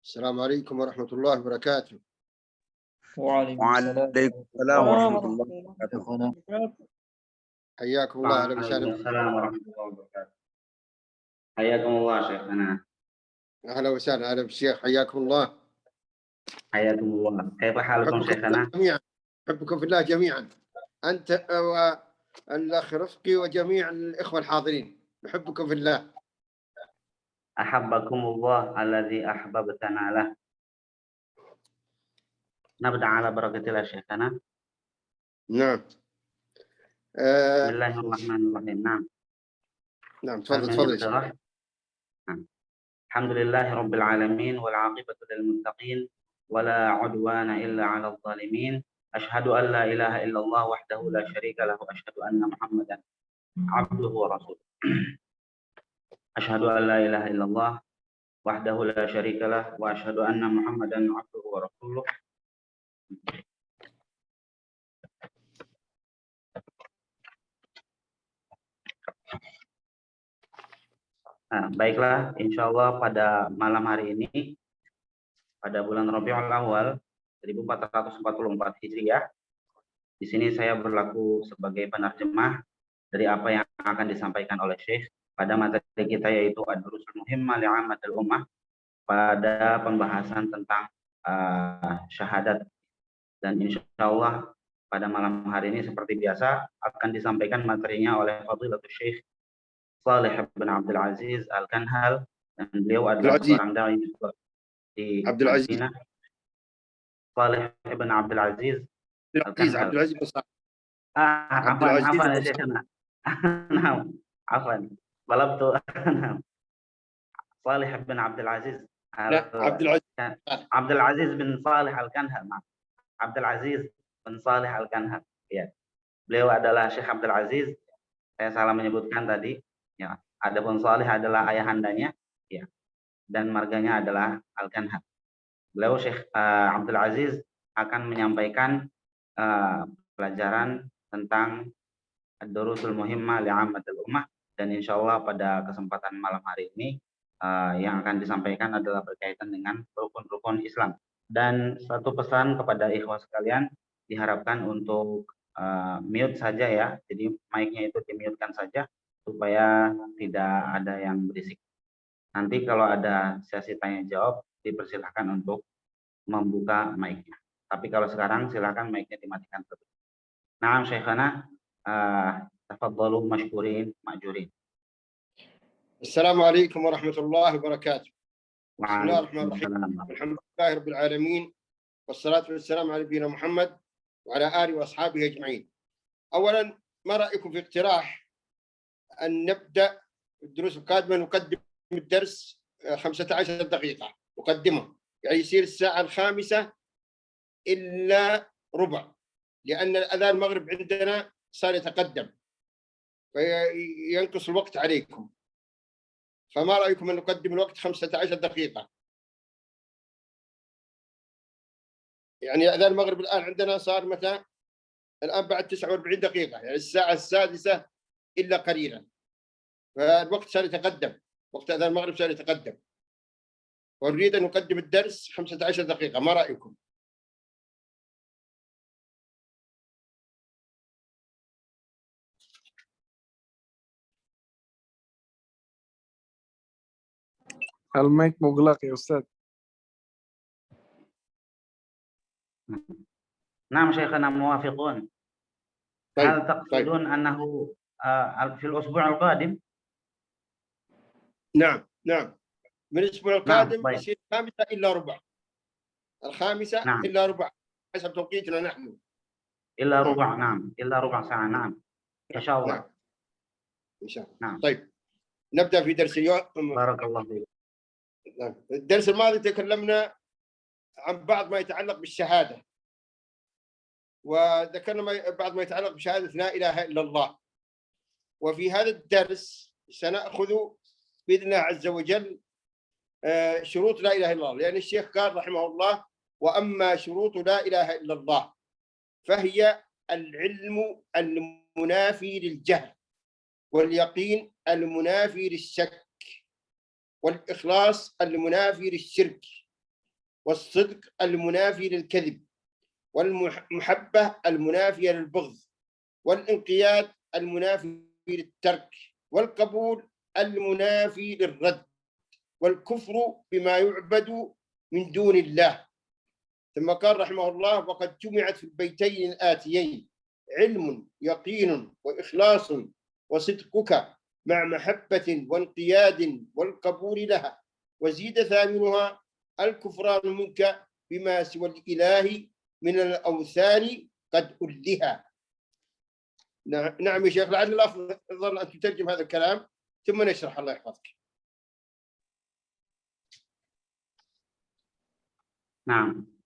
السلام عليكم ورحمة الله وبركاته. وعليكم السلام ورحمة الله وبركاته. حياكم الله، أهلا وعليكم وسهلا. السلام ورحمة الله وبركاته. حياكم الله شيخنا. أهلا وسهلا، أهلا بالشيخ، حياكم الله. حياكم الله. كيف حالكم أحبكم في الله شيخنا؟ جميعا، أحبكم في الله جميعا، أنت والأخ رفقي وجميع الإخوة الحاضرين، نحبكم في الله. أحبكم الله الذي أحببتنا له. نبدأ على بركة الله شيخنا. نعم. بسم الله الرحمن الرحيم. نعم، هل تفضل من تفضل. اقتراح؟ الحمد لله رب العالمين والعاقبة للمتقين ولا عدوان إلا على الظالمين. أشهد أن لا إله إلا الله وحده لا شريك له، أشهد أن محمدا عبده ورسوله. أشهد أن لا إله إلا الله وحده لا شريك له، وأشهد أن محمدا عبده ورسوله. Baiklah, insya Allah pada malam hari ini, pada bulan Rabiul Awal 1444 Hijriah, di sini saya berlaku sebagai penerjemah dari apa yang akan disampaikan oleh Syekh pada materi kita, yaitu Ad-Durusul Muhimmah li'ammatil Ummah, pada pembahasan tentang syahadat. Dan insya Allah pada malam hari ini seperti biasa akan disampaikan materinya oleh Fadilatul Syekh Saleh bin Abdul Aziz Al-Kanhal, dan beliau adalah seorang dai di Madinah. Saleh bin Abdul Aziz Al-Kanhal. Afwan ya Syekhana. Afwan. Balabtu. Saleh bin Abdul Aziz. Abdul Aziz bin Saleh Al-Kanhal. Abdul Aziz bin Saleh Al-Kanhal. Ya. Beliau adalah Syekh Abdul Aziz. Saya salah menyebutkan tadi. Ya, adapun Saleh adalah ayahandanya, ya, dan marganya adalah Al-Kanhal. Beliau Syekh Abdul Aziz akan menyampaikan pelajaran tentang Ad-Durusul Muhimmah li'ammatil Ummah, dan insya Allah pada kesempatan malam hari ini yang akan disampaikan adalah berkaitan dengan rukun-rukun Islam. Dan satu pesan kepada ikhwah sekalian, diharapkan untuk mute saja ya, jadi mic-nya itu di-mute-kan saja supaya tidak ada yang berisik. Nanti kalau ada sesi tanya jawab, dipersilahkan untuk membuka mic-nya. Tapi kalau sekarang silakan mic-nya dimatikan terlebih. Naam Syekhana, tafadhalu mashkurin ma'jurin. Assalamualaikum warahmatullahi wabarakatuh. بسم الله الرحمن الرحيم. الحمد لله رب العالمين، والصلاة والسلام على نبينا محمد وعلى آله وأصحابه أجمعين. أولا، ما رأيكم في اقتراح أن نبدأ الدروس القادمة، نقدم الدرس 15 دقيقة، نقدمه يعني يصير الساعة 5 إلا ربع، لأن الأذان المغرب عندنا صار يتقدم فينقص الوقت عليكم. فما رأيكم أن نقدم الوقت 15 دقيقة؟ يعني أذان المغرب الآن عندنا صار متى؟ الآن بعد 49 دقيقة، يعني الساعة 6 إلا قليلا، فالوقت صار يتقدم، وقت أذان المغرب صار يتقدم، ونريد أن نقدم الدرس 15 دقيقة. ما رأيكم؟ المايك مغلق يا أستاذ. نعم شيخنا موافقون. طيب. هل تقصدون أنه في الأسبوع القادم؟ نعم من الأسبوع القادم نعم. يصير 5 إلا ربع، 5 نعم. إلا ربع حسب توقيتنا نحن. إلا ربع. نعم، إلا ربع ساعة. نعم إن شاء الله. نعم. إن شاء الله. نعم. طيب نبدأ في درس اليوم. بارك الله فيك. الدرس الماضي تكلمنا عن بعض ما يتعلق بالشهادة، وذكرنا بعض ما يتعلق بشهادة لا إله إلا الله. وفي هذا الدرس سنأخذ بإذن الله عز وجل شروط لا إله إلا الله، لأن الشيخ قال رحمه الله: وأما شروط لا إله إلا الله فهي العلم المنافي للجهل، واليقين المنافي للشك، والإخلاص المنافي للشرك، والصدق المنافي للكذب، والمحبة المنافية للبغض، والانقياد المنافي للترك، والقبول المنافي للرد، والكفر بما يعبد من دون الله. ثم قال رحمه الله: وقد جمعت في البيتين الآتيين علم يقين وإخلاص وصدقك مع محبة وانقياد والقبول لها، وزيد ثامنها الكفران منك بما سوى الإله من الأوثان قد ألها. نعم يا شيخ، لعل الأفضل أن تترجم هذا الكلام ثم نشرح. الله يحفظك. نعم.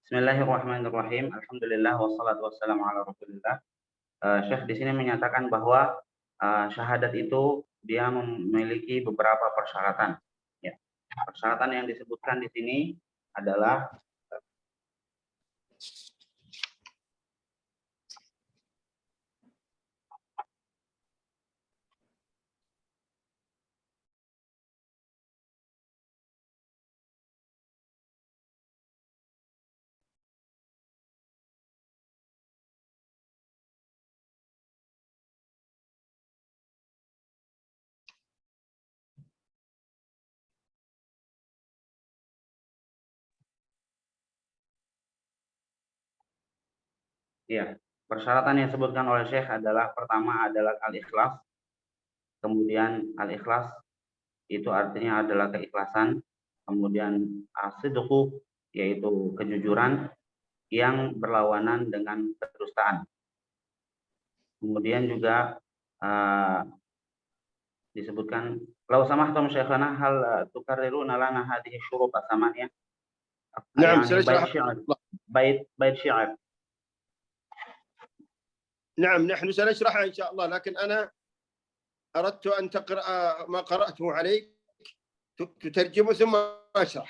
Bismillahirrahmanirrahim. Alhamdulillah wassalatu wassalamu ala Rasulillah. Syekh di sini menyatakan bahwa syahadat itu dia memiliki beberapa persyaratan. Ya. Persyaratan yang disebutkan di sini adalah ya, persyaratan yang disebutkan oleh Syekh adalah pertama adalah al-ikhlas. Kemudian al-ikhlas itu artinya adalah keikhlasan. Kemudian as-sidqu yaitu kejujuran yang berlawanan dengan kedustaan. Kemudian juga disebutkan law samahtum syekhana hal tukarriruna lana hadhihi syurut as-samaniyah. نعم bait syair. نعم نحن سنشرحها إن شاء الله، لكن أنا أردت أن تقرأ ما قرأته عليك تترجمه ثم أشرح.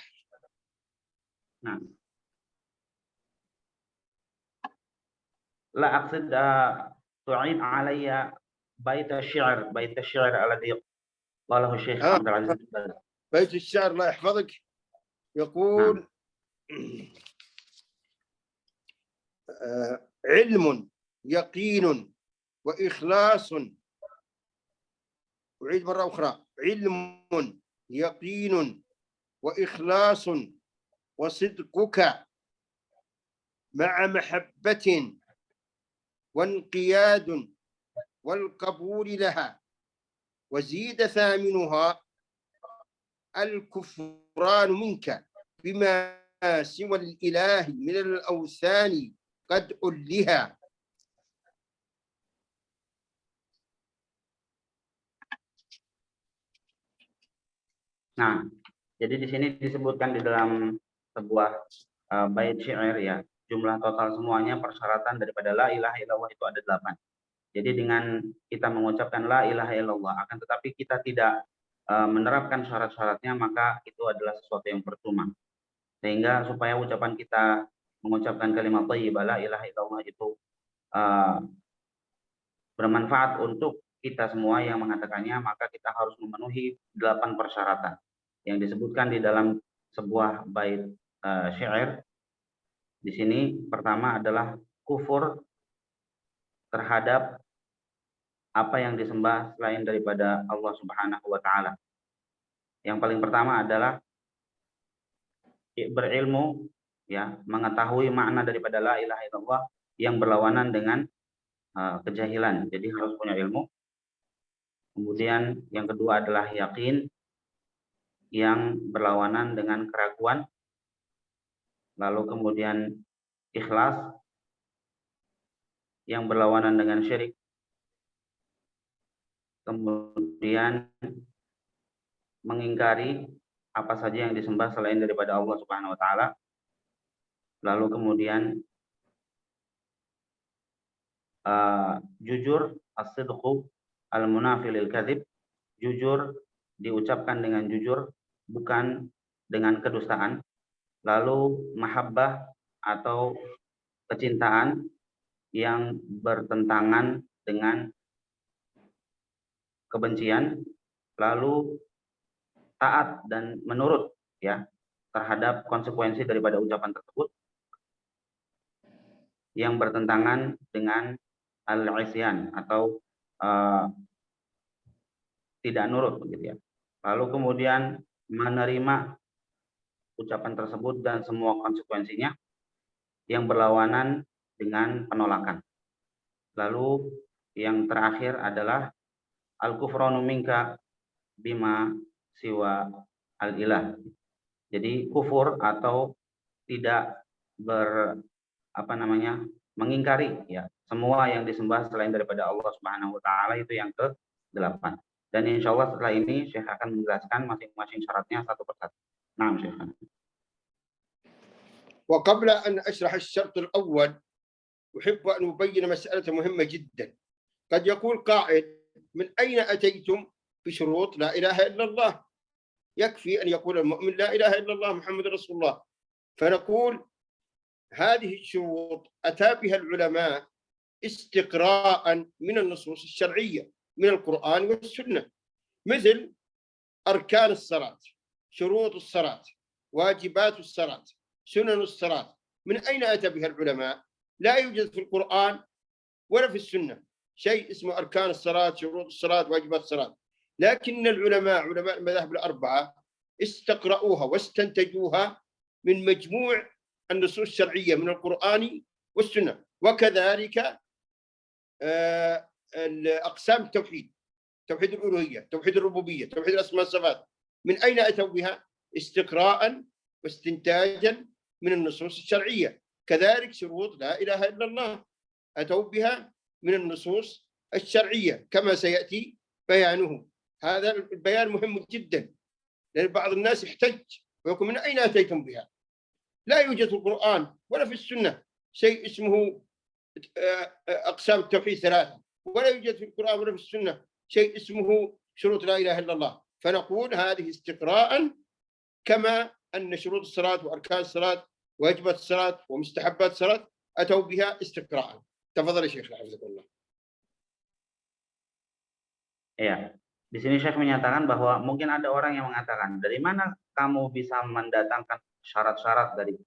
نعم. لا أقصد تعيد علي بيت الشعر الذي قاله الشيخ عبد العزيز. بيت الشعر الله يحفظك يقول: علم يقين وإخلاص. أعيد مرة أخرى: علم يقين وإخلاص وصدقك مع محبة وانقياد والقبول لها، وزيد ثامنها الكفران منك بما سوى الإله من الأوثان قد ألها. Nah, jadi di sini disebutkan di dalam sebuah bait syair ya, jumlah total semuanya persyaratan daripada la ilaha illallah itu ada 8. Jadi dengan kita mengucapkan la ilaha illallah, akan tetapi kita tidak menerapkan syarat-syaratnya, maka itu adalah sesuatu yang percuma. Sehingga supaya ucapan kita mengucapkan kalimat thayyibah la ilaha illallah itu bermanfaat untuk kita semua yang mengatakannya, maka kita harus memenuhi 8 persyaratan yang disebutkan di dalam sebuah bait syair. Di sini pertama adalah kufur terhadap apa yang disembah selain daripada Allah Subhanahu wa taala. Yang paling pertama adalah berilmu, ya, mengetahui makna daripada la ilaha illallah yang berlawanan dengan kejahilan. Jadi harus punya ilmu. Kemudian yang kedua adalah yakin yang berlawanan dengan keraguan. Lalu kemudian ikhlas yang berlawanan dengan syirik. Kemudian mengingkari apa saja yang disembah selain daripada Allah Subhanahu wa taala. Lalu kemudian jujur, as-sidqu al-munafi lil kadzib, jujur diucapkan dengan jujur, bukan dengan kedustaan. Lalu mahabbah atau kecintaan yang bertentangan dengan kebencian. Lalu taat dan menurut ya terhadap konsekuensi daripada ucapan tersebut yang bertentangan dengan al-isyan atau tidak nurut begitu ya. Lalu kemudian menerima ucapan tersebut dan semua konsekuensinya yang berlawanan dengan penolakan. Lalu yang terakhir adalah al-kufranu minka bima siwa al-ilah. Jadi kufur atau tidak mengingkari ya semua yang disembah selain daripada Allah Subhanahu wa taala, itu yang ke-8. Dan insya Allah setelah ini Syekh akan menjelaskan masing-masing syaratnya satu persatu. Nah, Syekh. وقبل أن أشرح الشرط الأول أحب أن أبين مسألة مهمة جدا. قد يقول قائل: من أين أتيتم بشروط لا إله إلا الله؟ يكفي أن يقول المؤمن لا إله إلا الله محمد رسول الله. فنقول هذه الشروط أتى بها العلماء استقراء من النصوص الشرعية من القرآن والسنة، مثل أركان الصلاة، شروط الصلاة، واجبات الصلاة، سنن الصلاة. من أين أتى بها العلماء؟ لا يوجد في القرآن ولا في السنة شيء اسمه أركان الصلاة، شروط الصلاة، واجبات الصلاة. لكن العلماء، علماء المذاهب الأربعة، استقرأوها واستنتجوها من مجموع النصوص الشرعية من القرآن والسنة. وكذلك أقسام التوحيد، توحيد الألوهية، توحيد الربوبية، توحيد الأسماء والصفات. من أين أتوا بها؟ استقراء واستنتاجا من النصوص الشرعية. كذلك شروط لا إله إلا الله أتوا بها من النصوص الشرعية كما سيأتي بيانه. هذا البيان مهم جدا، لأن بعض الناس يحتج ويقول: من أين أتيتم بها؟ لا يوجد في القرآن ولا في السنة شيء اسمه أقسام التوحيد 3، ولا يوجد في القرآن ولا في السنة شيء اسمه شروط لا إله إلا الله. فنقول هذه استقراء، كما أن شروط الصلاة وأركان الصلاة واجبات الصلاة ومستحبات الصلاة أتوا بها استقراء. تفضل يا شيخ حفظك الله. Ya, di sini Syekh menyatakan bahwa mungkin ada orang yang mengatakan, dari mana kamu bisa mendatangkan syarat-syarat dari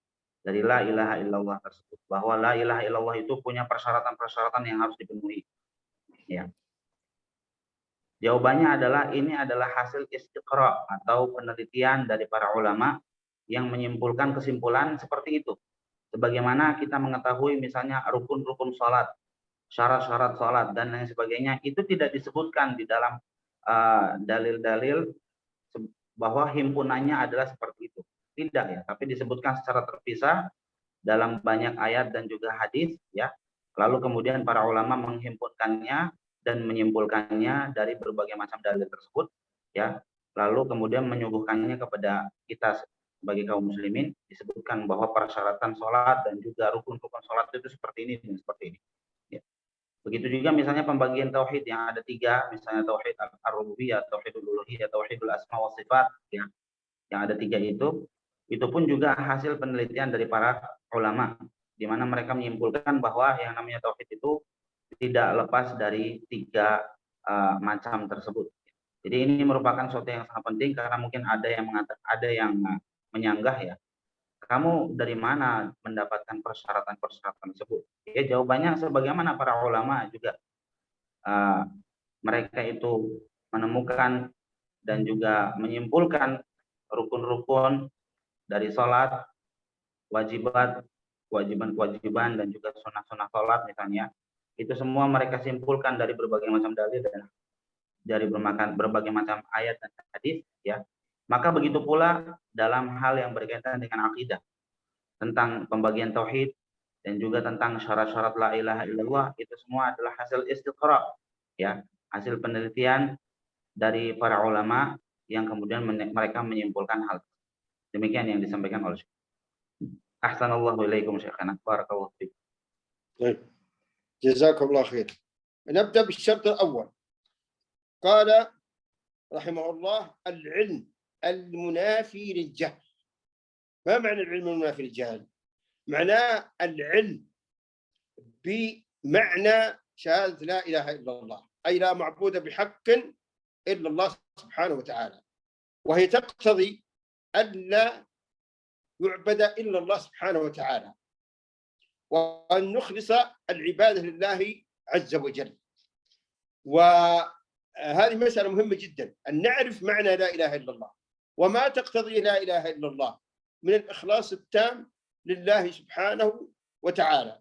la ilaha illallah tersebut, bahwa la ilaha illallah itu punya persyaratan-persyaratan yang harus dipenuhi. Ya. Jawabannya adalah ini adalah hasil istiqra atau penelitian dari para ulama yang menyimpulkan kesimpulan seperti itu. Sebagaimana kita mengetahui misalnya rukun-rukun sholat, syarat-syarat sholat dan lain sebagainya, itu tidak disebutkan di dalam dalil-dalil bahwa himpunannya adalah seperti itu. Tidak ya, tapi disebutkan secara terpisah dalam banyak ayat dan juga hadis ya. Lalu kemudian para ulama menghimpunkannya dan menyimpulkannya dari berbagai macam dalil tersebut ya. Lalu kemudian menyuguhkannya kepada kita sebagai kaum muslimin, disebutkan bahwa persyaratan sholat dan juga rukun-rukun sholat itu seperti ini dan seperti ini. Ya. Begitu juga misalnya pembagian tauhid yang ada 3, misalnya tauhid ar-rububiyah, tauhidul uluhiyah, tauhidul asma wa sifat ya. Yang ada 3 itu pun juga hasil penelitian dari para ulama, di mana mereka menyimpulkan bahwa yang namanya tauhid itu tidak lepas dari 3 macam tersebut. Jadi ini merupakan sesuatu yang sangat penting, karena mungkin ada yang mengatakan, ada yang menyanggah ya, kamu dari mana mendapatkan persyaratan-persyaratan tersebut? Ya, jawabannya sebagaimana para ulama juga mereka itu menemukan dan juga menyimpulkan rukun-rukun dari sholat, kewajiban-kewajiban dan juga sunnah-sunnah sholat misalnya, itu semua mereka simpulkan dari berbagai macam dalil dan dari berbagai macam ayat dan hadis ya. Maka begitu pula dalam hal yang berkaitan dengan akidah, tentang pembagian tauhid dan juga tentang syarat-syarat la ilaha illallah, itu semua adalah hasil istiqra ya, hasil penelitian dari para ulama yang kemudian mereka menyimpulkan hal. Demikian yang disampaikan oleh Syekh. Ahsanallahu ilaikum syekhana, barakallahu fiik. طيب جزاكم الله خير. نبدأ بالشرط الأول. قال رحمه الله: العلم المنافي للجهل. ما معنى العلم المنافي للجهل؟ معناه العلم بمعنى شهادة لا إله إلا الله، أي لا معبود بحق إلا الله سبحانه وتعالى. وهي تقتضي ألا يعبد إلا الله سبحانه وتعالى، وأن نخلص العبادة لله عز وجل. وهذه مسألة مهمة جدا، أن نعرف معنى لا إله إلا الله وما تقتضي لا إله إلا الله من الإخلاص التام لله سبحانه وتعالى.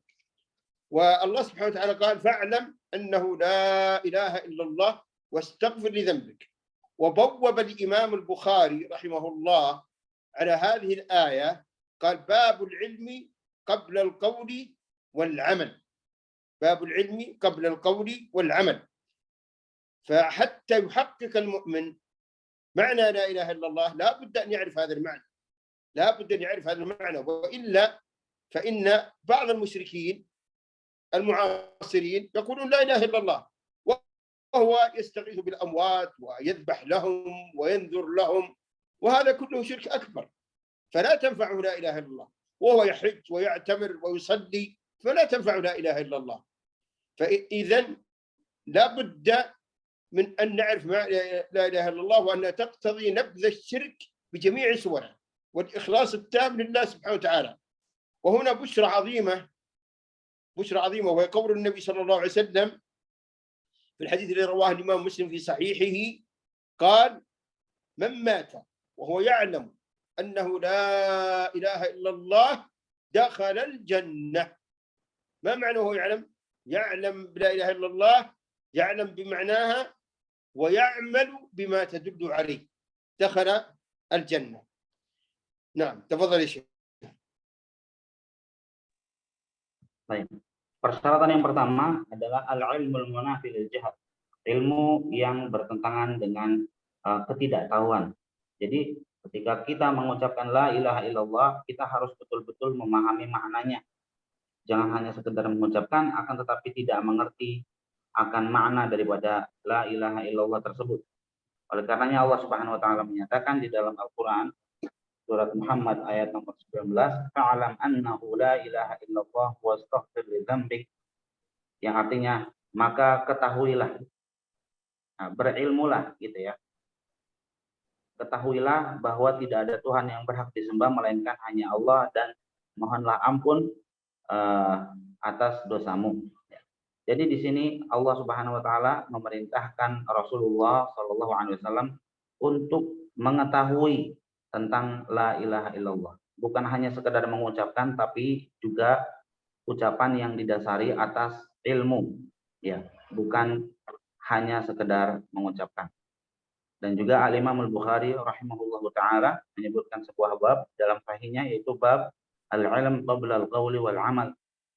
والله سبحانه وتعالى قال: فاعلم أنه لا إله إلا الله واستغفر لذنبك. وبوب الإمام البخاري رحمه الله على هذه الآية، قال: باب العلم قبل القول والعمل. باب العلم قبل القول والعمل. فحتى يحقق المؤمن معنى لا إله إلا الله لا بد أن يعرف هذا المعنى، لا بد أن يعرف هذا المعنى، وإلا فإن بعض المشركين المعاصرين يقولون لا إله إلا الله، وهو يستغيث بالأموات ويذبح لهم وينذر لهم، وهذا كله شرك أكبر، فلا تنفعه لا إله إلا الله. وهو يحج ويعتمر ويصلي، فلا تنفعه لا إله إلا الله. فإذا لا بد من أن نعرف لا إله إلا الله، وأنها تقتضي نبذ الشرك بجميع صوره والإخلاص التام لله سبحانه وتعالى. وهنا بشرى عظيمة، بشرى عظيمة، وهي قول النبي صلى الله عليه وسلم في الحديث الذي رواه الإمام مسلم في صحيحه، قال: من مات وهو يعلم أنه لا إله إلا الله دخل الجنة. ما معنى وهو يعلم؟ يعلم بلا إله إلا الله، يعلم بمعناها ويعمل بما تدل عليه، دخل الجنة. نعم، تفضل يا شيخ. Baik. Persyaratan yang pertama adalah al-ilmul munafi lil jahl, ilmu yang bertentangan dengan ketidaktahuan. Jadi ketika kita mengucapkan la ilaha illallah, kita harus betul-betul memahami maknanya. Jangan hanya sekedar mengucapkan, akan tetapi tidak mengerti akan makna daripada la ilaha illallah tersebut. Oleh karenanya Allah Subhanahu wa taala menyatakan di dalam Al-Qur'an surat Muhammad ayat nomor 19, fa'alam annahu la ilaha illallah wastaghfir li dzambik, yang artinya maka ketahuilah, berilmulah gitu ya. Ketahuilah bahwa tidak ada Tuhan yang berhak disembah melainkan hanya Allah, dan mohonlah ampun atas dosamu. Jadi di sini Allah Subhanahu wa taala memerintahkan Rasulullah Shallallahu alaihi wasallam untuk mengetahui tentang la ilaha illallah. Bukan hanya sekedar mengucapkan, tapi juga ucapan yang didasari atas ilmu, ya, bukan hanya sekedar mengucapkan. Dan juga Al-Imam Al-Bukhari rahimahullahu taala menyebutkan sebuah bab dalam sahihnya, yaitu bab al-ilm qabla al-qawli wal amal.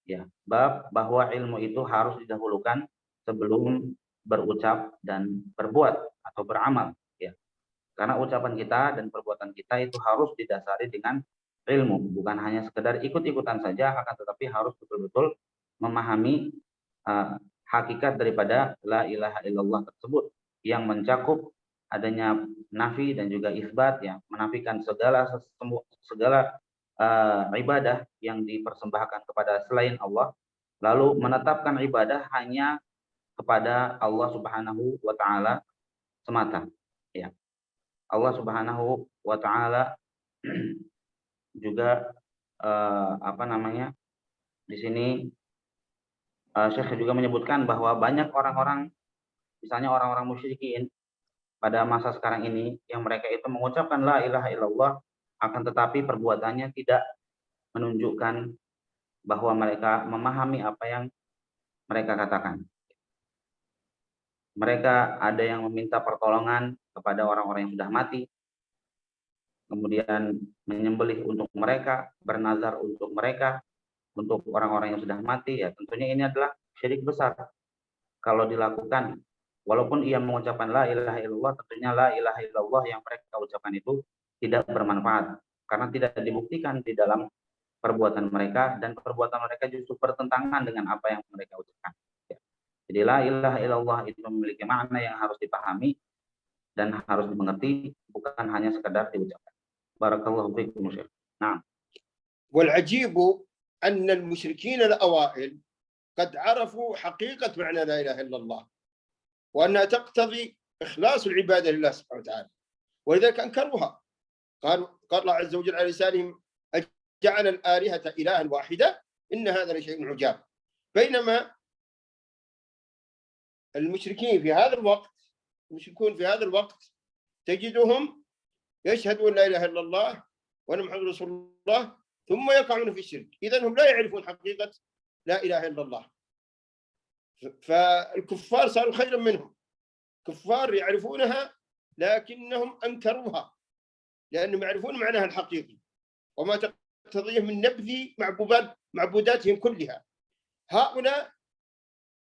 Ya, bab bahwa ilmu itu harus didahulukan sebelum berucap dan berbuat atau beramal, ya. Karena ucapan kita dan perbuatan kita itu harus didasari dengan ilmu, bukan hanya sekedar ikut-ikutan saja, akan tetapi harus betul-betul memahami hakikat daripada la ilaha illallah tersebut, yang mencakup adanya nafi dan juga isbat, ya, menafikan segala ibadah yang dipersembahkan kepada selain Allah, lalu menetapkan ibadah hanya kepada Allah Subhanahu wa taala semata, ya. Allah Subhanahu wa taala juga di sini Syekh juga menyebutkan bahwa banyak orang-orang, misalnya orang-orang musyrikin pada masa sekarang ini, yang mereka itu mengucapkan la ilaha illallah, akan tetapi perbuatannya tidak menunjukkan bahwa mereka memahami apa yang mereka katakan. Mereka ada yang meminta pertolongan kepada orang-orang yang sudah mati, kemudian menyembelih untuk mereka, bernazar untuk mereka, untuk orang-orang yang sudah mati. Ya, tentunya ini adalah syirik besar kalau dilakukan. Walaupun ia mengucapkan la ilaha illallah, tentunya la ilaha illallah yang mereka ucapkan itu tidak bermanfaat, karena tidak dibuktikan di dalam perbuatan mereka, dan perbuatan mereka justru bertentangan dengan apa yang mereka ucapkan. Jadi la ilaha illallah itu memiliki makna yang harus dipahami dan harus dimengerti, bukan hanya sekedar diucapkan. Barakallahu fiikum. Nah, والعجيب أن المشركين الأوائل قد عرفوا حقيقة معنى لا إله إلا الله، وأنها تقتضي إخلاص العبادة لله سبحانه وتعالى، ولذلك أنكروها. قال الله عز وجل على لسانهم أجعل الآلهة إلها واحدة إن هذا لشيء عجاب. بينما المشركون في هذا الوقت تجدهم يشهدون لا إله إلا الله وأن محمد رسول الله ثم يقعون في الشرك. إذن هم لا يعرفون حقيقة لا إله إلا الله. فالكفار صاروا خيرا منهم، كفار يعرفونها لكنهم أنكروها لأنهم يعرفون معناها الحقيقي وما تقتضيه من نبذ معبوداتهم كلها. هؤلاء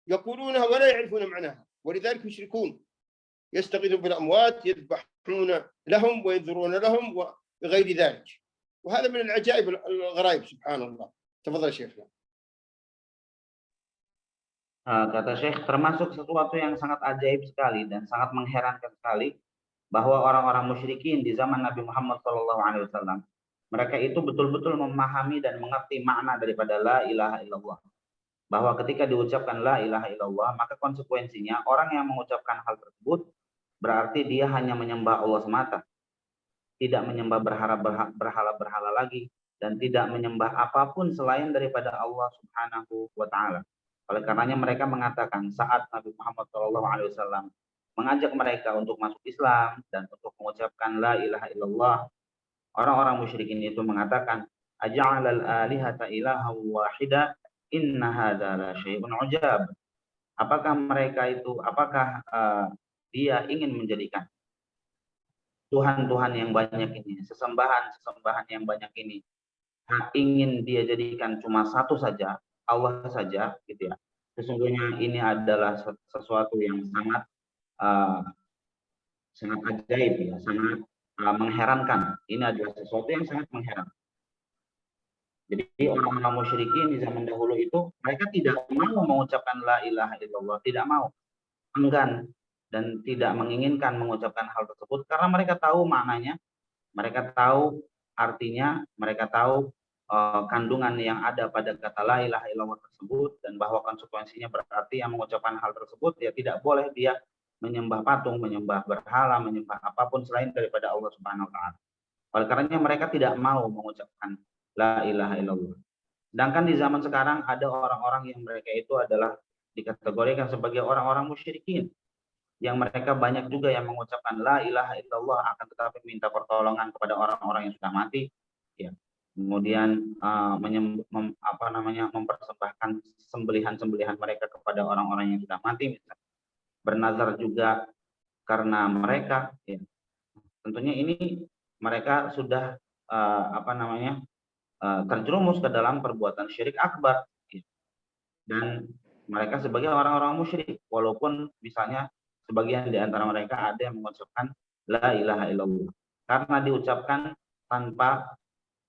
يقولونها ولا يعرفون معناها، ولذلك يشركون، يستغيثون بالأموات، يذبحون لهم وينذرون لهم وغير ذلك. وهذا من العجائب الغرائب سبحان الله. تفضل شيخنا. Kata Syekh, termasuk sesuatu yang sangat ajaib sekali dan sangat mengherankan sekali bahwa orang-orang musyrikin di zaman Nabi Muhammad SAW, mereka itu betul-betul memahami dan mengerti makna daripada la ilaha illallah. Bahwa ketika diucapkan la ilaha illallah, maka konsekuensinya orang yang mengucapkan hal tersebut berarti dia hanya menyembah Allah semata, tidak menyembah berhala-berhala lagi, dan tidak menyembah apapun selain daripada Allah Subhanahu wa Ta'ala. Oleh karenanya mereka mengatakan saat Nabi Muhammad SAW mengajak mereka untuk masuk Islam dan untuk mengucapkan la ilaha illallah, orang-orang musyrikin itu mengatakan aja'alal alihata ilaha wahida inna hadza la syai'un ujab. Apakah dia ingin menjadikan Tuhan-Tuhan yang banyak ini, sesembahan yang banyak ini, ingin dia jadikan cuma satu saja, Allah saja, gitu ya. Sesungguhnya ini adalah sesuatu yang sangat ajaib, ya, sangat mengherankan. Ini adalah sesuatu yang sangat mengherankan. Jadi orang-orang musyrikin di zaman dahulu itu mereka tidak mau mengucapkan la ilaha illallah, tidak mau, enggan dan tidak menginginkan mengucapkan hal tersebut karena mereka tahu maknanya, mereka tahu artinya, mereka tahu kandungan yang ada pada kata la ilaha illallah tersebut, dan bahwa konsekuensinya berarti yang mengucapkan hal tersebut ya tidak boleh dia menyembah patung, menyembah berhala, menyembah apapun selain daripada Allah Subhanahu wa Ta'ala. Oleh karenanya mereka tidak mau mengucapkan la ilaha illallah. Sedangkan di zaman sekarang ada orang-orang yang mereka itu adalah dikategorikan sebagai orang-orang musyrikin, yang mereka banyak juga yang mengucapkan la ilaha illallah akan tetapi minta pertolongan kepada orang-orang yang sudah mati, ya. Kemudian mempersembahkan sembelihan mereka kepada orang-orang yang sudah mati, misalnya. Bernazar juga karena mereka, ya. Tentunya ini mereka sudah terjerumus ke dalam perbuatan syirik akbar, ya. Dan mereka sebagai orang-orang musyrik, walaupun misalnya sebagian di antara mereka ada yang mengucapkan la ilaha illallah karena diucapkan tanpa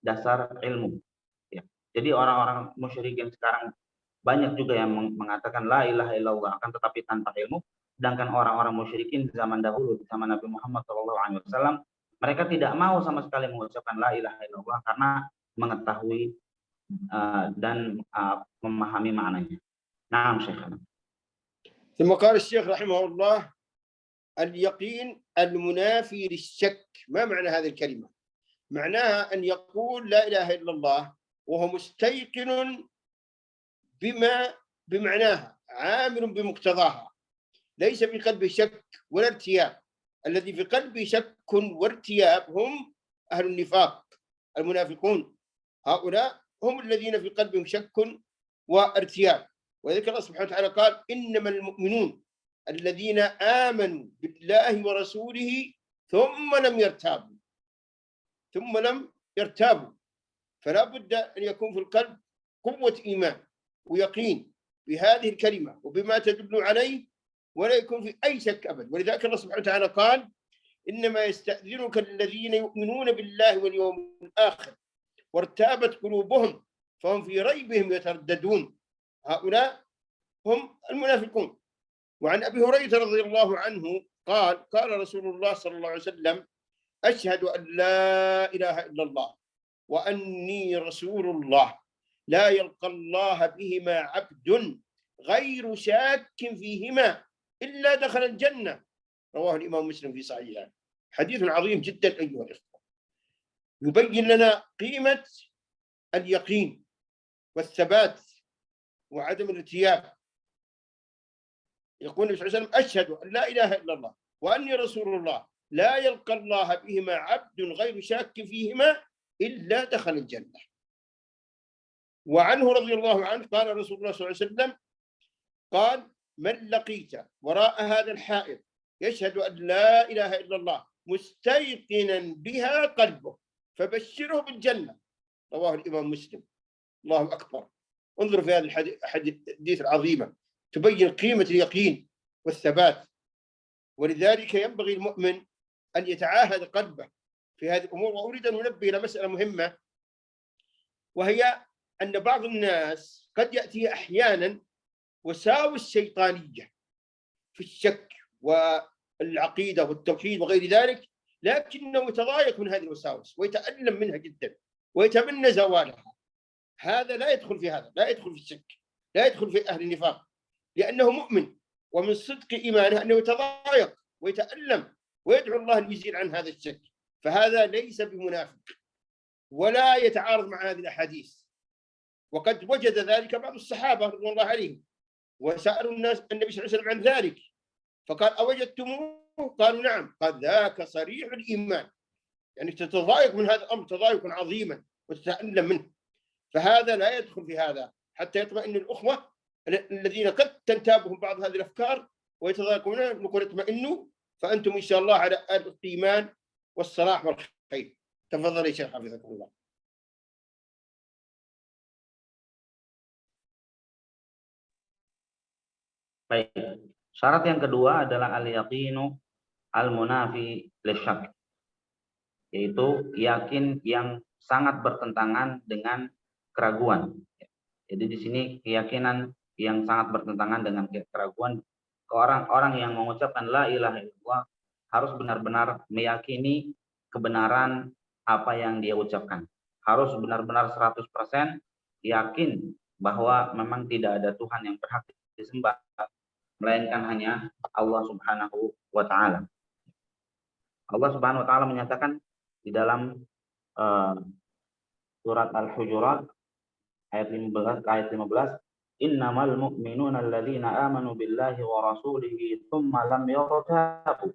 dasar ilmu, ya. Jadi orang-orang musyrikin sekarang banyak juga yang mengatakan la ilaha illallah akan tetapi tanpa ilmu, sedangkan orang-orang musyrikin di zaman dahulu, di zaman Nabi Muhammad SAW, mereka tidak mau sama sekali mengucapkan la ilaha illallah karena mengetahui dan memahami maknanya. Naam Syekhana. ثم قال الشيخ رحمه الله اليقين المنافي للشك. ما معنى هذه الكلمة؟ معناها أن يقول لا إله إلا الله وهو مستيقن بمعناها، عامل بمقتضاها، ليس في قلبه شك ولا ارتياب. الذي في قلبه شك وارتياب هم أهل النفاق، المنافقون. هؤلاء هم الذين في قلبهم شك وارتياب. وذلك الله سبحانه وتعالى قال إنما المؤمنون الذين آمنوا بالله ورسوله ثم لم يرتابوا. فلا بد أن يكون في القلب قوة إيمان ويقين بهذه الكلمة وبما تدل عليه، ولا يكون في أي شك أبدا. ولذلك الله سبحانه وتعالى قال إنما يستأذنك الذين يؤمنون بالله واليوم الآخر وارتابت قلوبهم فهم في ريبهم يترددون. هؤلاء هم المنافقون. وعن أبي هريرة رضي الله عنه قال رسول الله صلى الله عليه وسلم أشهد أن لا إله إلا الله وأني رسول الله لا يلقى الله بهما عبد غير شاك فيهما إلا دخل الجنة. رواه الإمام مسلم في صحيحه. حديث عظيم جدا أيها الإخوة، يبين لنا قيمة اليقين والثبات وعدم الارتياب. يقول النبي صلى الله عليه وسلم: أشهد أن لا إله إلا الله وأني رسول الله، لا يلقى الله بهما عبد غير شاك فيهما إلا دخل الجنة. وعنه رضي الله عنه قال رسول الله صلى الله عليه وسلم: قال: من لقيت وراء هذا الحائط يشهد أن لا إله إلا الله مستيقنا بها قلبه فبشره بالجنة. رواه الإمام مسلم. الله أكبر. انظروا في هذه الحديث العظيمة، تبين قيمة اليقين والثبات. ولذلك ينبغي المؤمن أن يتعاهد قلبه في هذه الأمور. وأريد أن أنبه إلى مسألة مهمة، وهي أن بعض الناس قد يأتي أحيانا وساوس شيطانية في الشك والعقيدة والتوحيد وغير ذلك، لكنه يتضايق من هذه الوساوس ويتألم منها جدا ويتمنى زوالها. هذا لا يدخل في هذا، لا يدخل في الشك، لا يدخل في أهل النفاق، لأنه مؤمن ومن صدق إيمانه أنه يتضايق ويتألم ويدعو الله أن يزيل عن هذا الشك. فهذا ليس بمنافق ولا يتعارض مع هذه الأحاديث. وقد وجد ذلك بعض الصحابة رضي الله عليهم وسألوا الناس النبي صلى الله عليه وسلم عن ذلك، فقال: أوجدتموه؟ قالوا: نعم. قال: ذاك صريح الإيمان. يعني تتضايق من هذا الأمر تضايقا عظيما وتتألم منه. فهذا لا يدخل في هذا، حتى يطمئن الأخوة الذين قد تنتابهم بعض هذه الأفكار ويتضايقون. نقول: اطمئنوا، فأنتم إن شاء الله على الإيمان والصلاح والخير. تفضل يا شيخ حفظكم الله. Baik. Syarat yang kedua adalah al-yaqinu al-munafi lisyak, yaitu yakin yang sangat bertentangan dengan keraguan. Jadi di sini keyakinan yang sangat bertentangan dengan keraguan. Orang-orang yang mengucapkan la ilaha illallah harus benar-benar meyakini kebenaran apa yang dia ucapkan. Harus benar-benar 100% yakin bahwa memang tidak ada Tuhan yang berhak disembah melainkan hanya Allah Subhanahu wa Ta'ala. Allah Subhanahu wa Ta'ala menyatakan di dalam surat Al-Hujurat ayat 15, innamal mu'minuna alladzina amanu billahi wa rasulihi tsumma lam yartabu.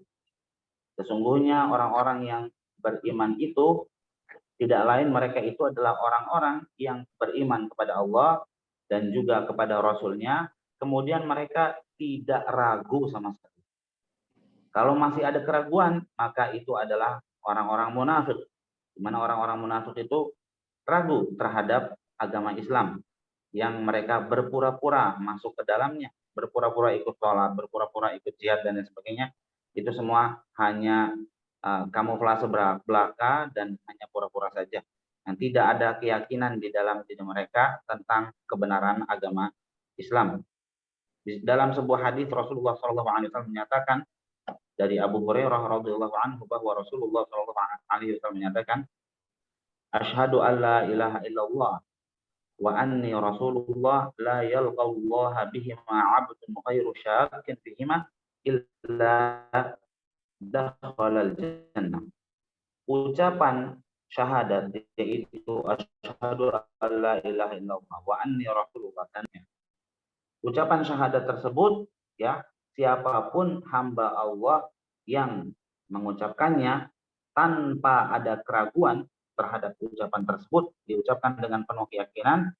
Sesungguhnya orang-orang yang beriman itu tidak lain mereka itu adalah orang-orang yang beriman kepada Allah dan juga kepada Rasulnya, kemudian mereka tidak ragu sama sekali. Kalau masih ada keraguan, maka itu adalah orang-orang munafik. Di mana orang-orang munafik itu ragu terhadap agama Islam, yang mereka berpura-pura masuk ke dalamnya, berpura-pura ikut sholat, berpura-pura ikut jihad dan lain sebagainya. Itu semua hanya kamuflase belaka dan hanya pura-pura saja. Dan tidak ada keyakinan di dalam diri mereka tentang kebenaran agama Islam. Di dalam sebuah hadis Rasulullah SAW menyatakan dari Abu Hurairah radhiyallahu anhu bahwa Rasulullah SAW menyatakan, asyhadu an la ilaha illallah wa anni rasulullah la yalqallaha bihima 'abdun ghairu syakkin bihima illa dakhalal jannah. Ucapan syahadat yaitu asyhadu an la ilaha illallah wa anni rasulullah. Ucapan syahadat tersebut, ya, siapapun hamba Allah yang mengucapkannya tanpa ada keraguan terhadap ucapan tersebut, diucapkan dengan penuh keyakinan,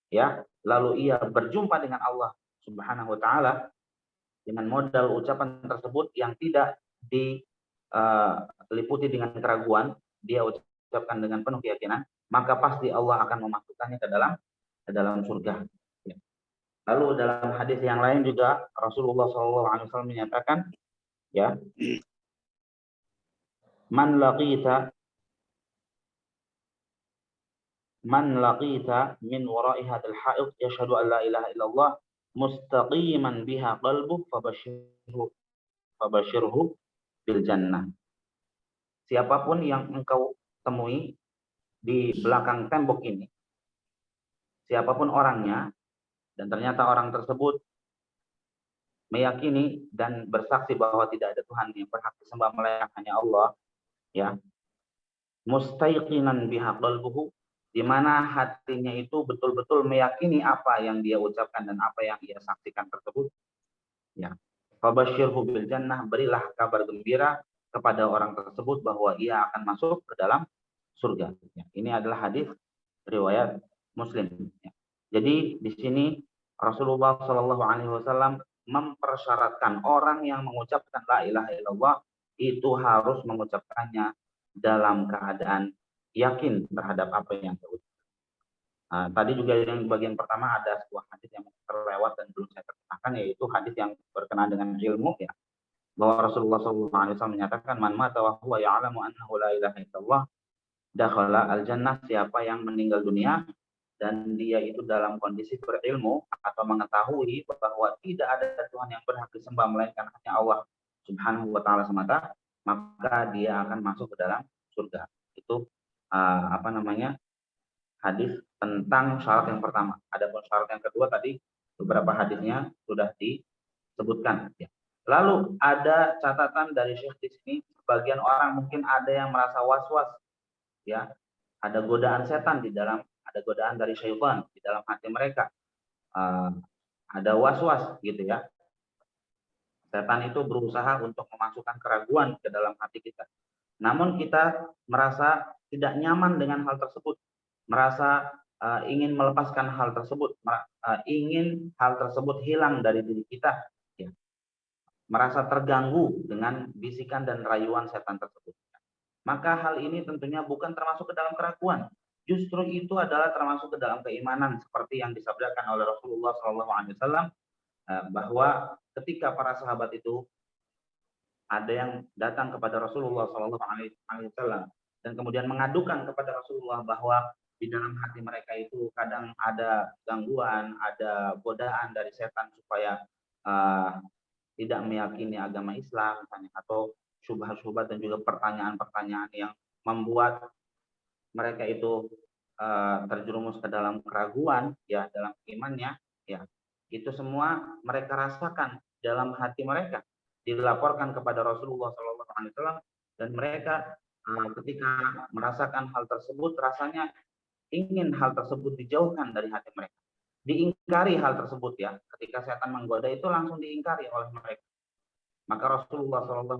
ya, lalu ia berjumpa dengan Allah Subhanahu wa Ta'ala dengan modal ucapan tersebut yang tidak diliputi dengan keraguan, dia ucapkan dengan penuh keyakinan, maka pasti Allah akan memasukkannya ke dalam surga. Lalu dalam hadis yang lain juga Rasulullah SAW menyatakan, ya, man laqita min wara'i hadzal ha'id yashhadu an la ilaha illallah mustaqiman biha qalbuh fabashirhu bil jannah. Siapapun yang engkau temui di belakang tembok ini, siapapun orangnya, dan ternyata orang tersebut meyakini dan bersaksi bahwa tidak ada Tuhan yang berhak disembah melainkan hanya Allah, ya, mustaiqinan biha qalbuhu, di mana hatinya itu betul-betul meyakini apa yang dia ucapkan dan apa yang ia saksikan tersebut, ya. Fabashshirhu bil jannah, berilah kabar gembira kepada orang tersebut bahwa ia akan masuk ke dalam surga. Ya, ini adalah hadis riwayat Muslim. Ya. Jadi di sini Rasulullah Shallallahu Alaihi Wasallam mempersyaratkan orang yang mengucapkan la ilaha illallah itu harus mengucapkannya dalam keadaan yakin terhadap apa yang dia ucapkan. Nah, tadi juga yang bagian pertama ada sebuah hadis yang terlewat dan belum saya terjemahkan, yaitu hadis yang berkenaan dengan ilmu, ya, bahwa Rasulullah SAW menyatakan, man mata wa huwa ya'lamu annahu la ilaha illallah dakhala al-jannah, siapa yang meninggal dunia dan dia itu dalam kondisi berilmu atau mengetahui bahwa tidak ada Tuhan yang berhak disembah melainkan hanya Allah Subhanahu wa taala semata, maka dia akan masuk ke dalam surga. Itu hadis tentang syarat yang pertama. Adapun syarat yang kedua tadi beberapa hadisnya sudah disebutkan, ya. Lalu ada catatan dari Syekh di sini, sebagian orang mungkin ada yang merasa was-was, ya. Ada godaan setan di dalam, ada godaan dari syaitan di dalam hati mereka. Ada was-was gitu, ya. Setan itu berusaha untuk memasukkan keraguan ke dalam hati kita. Namun kita merasa tidak nyaman dengan hal tersebut, merasa ingin melepaskan hal tersebut, ingin hal tersebut hilang dari diri kita, ya. Merasa terganggu dengan bisikan dan rayuan setan tersebut. Maka hal ini tentunya bukan termasuk ke dalam keraguan. Justru itu adalah termasuk ke dalam keimanan, seperti yang disabdakan oleh Rasulullah SAW, bahwa ketika para sahabat itu ada yang datang kepada Rasulullah SAW dan kemudian mengadukan kepada Rasulullah bahwa di dalam hati mereka itu kadang ada gangguan, ada godaan dari setan supaya tidak meyakini agama Islam, atau syubhat-syubhat dan juga pertanyaan-pertanyaan yang membuat mereka itu terjerumus ke dalam keraguan, ya, dalam imannya, ya. Itu semua mereka rasakan dalam hati mereka, dilaporkan kepada Rasulullah SAW, dan mereka ketika merasakan hal tersebut rasanya ingin hal tersebut dijauhkan dari hati mereka, diingkari hal tersebut, ya. Ketika setan menggoda itu langsung diingkari oleh mereka. Maka Rasulullah SAW